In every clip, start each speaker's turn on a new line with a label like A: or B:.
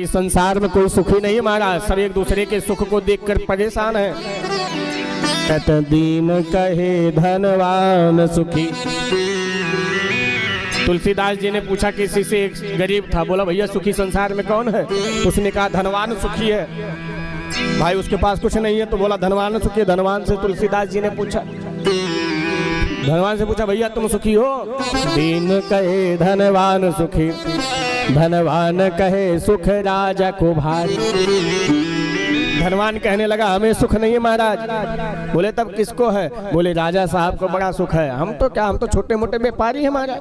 A: इस संसार में कोई सुखी नहीं महाराज, सब एक दूसरे के सुख को देखकर परेशान है। कहते दीन कहे धनवान सुखी। तुलसीदास जी ने पूछा किसी से, एक गरीब था, बोला भैया सुखी संसार में कौन है? तो उसने कहा धनवान सुखी है। भाई उसके पास कुछ नहीं है तो बोला धनवान सुखी। धनवान से तुलसीदास जी ने पूछा, धनवान से पूछा भैया तुम सुखी हो? दीन कहे धनवान सुखी, धनवान कहे सुख राजा को भारी। धनवान कहने लगा हमें सुख नहीं है महाराज। बोले तब किसको है? बोले राजा साहब को बड़ा सुख है। हम तो क्या, हम तो छोटे मोटे व्यापारी हैं महाराज।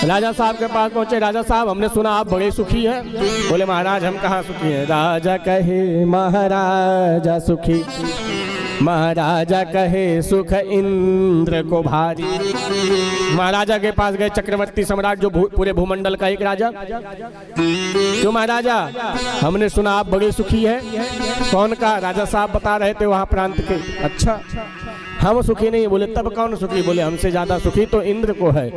A: राजा साहब के पास पहुंचे, राजा साहब हमने सुना आप बड़े सुखी हैं। बोले महाराज हम कहाँ सुखी हैं? राजा कहे महाराजा सुखी, महाराजा कहे सुख इंद्र को भारी। महाराजा के पास गए, चक्रवर्ती सम्राट जो पूरे भूमंडल का एक राजा। क्यों महाराजा, हमने सुना आप बड़े सुखी हैं। कौन का? राजा साहब बता रहे थे वहां प्रांत के। अच्छा हम सुखी नहीं? बोले तब कौन सुखी? बोले हमसे ज्यादा सुखी तो इंद्र को है।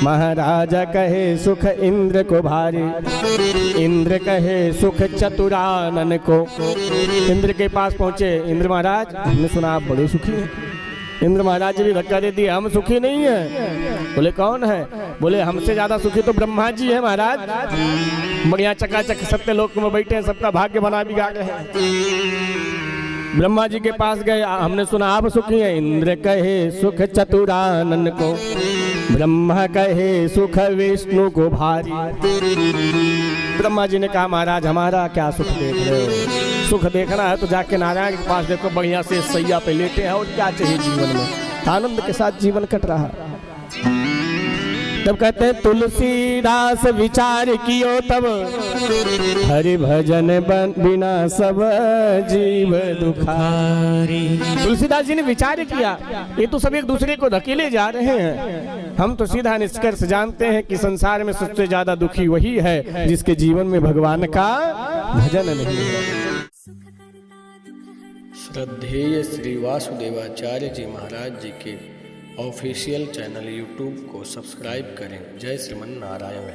A: महाराजा कहे सुख इंद्र को भारी, इंद्र कहे सुख चतुरानन को। इंद्र के पास पहुंचे, इंद्र महाराज हमने सुना आप बड़े सुखी हैं। इंद्र महाराज जी भी धक्का दे दिए, हम सुखी नहीं है। बोले कौन है? बोले हमसे ज्यादा सुखी तो ब्रह्मा जी है महाराज। बढ़िया चकाचक सत्य लोक में बैठे हैं, सबका भाग्य बना बिगाड़ रहे हैं। ब्रह्मा जी के पास गए, हमने सुना आप सुखी हैं। इंद्र कहे सुख चतुरानन को, ब्रह्मा कहे सुख विष्णु को भारी। ब्रह्मा जी ने कहा महाराज हमारा क्या सुख देख रहे हो? सुख देखना है तो जाके नारायण के पास देखो, बढ़िया से सैया पे लेटे हैं और क्या चाहिए जीवन में, आनंद के साथ जीवन कट रहा है। तब कहते हैं तुलसीदास विचार कियो तब, हरि भजन बिना सब जीव दुखारी। तुलसीदास जी ने विचार किया, ये तो सब एक दूसरे को धकेले जा रहे हैं। हम तो सीधा निष्कर्ष जानते हैं कि संसार में सबसे ज्यादा दुखी वही है जिसके जीवन में भगवान का भजन नहीं है। श्रद्धेय श्री वासुदेवाचार्य जी महाराज जी के ऑफिशियल चैनल यूट्यूब को सब्सक्राइब करें। जय श्रीमन नारायण।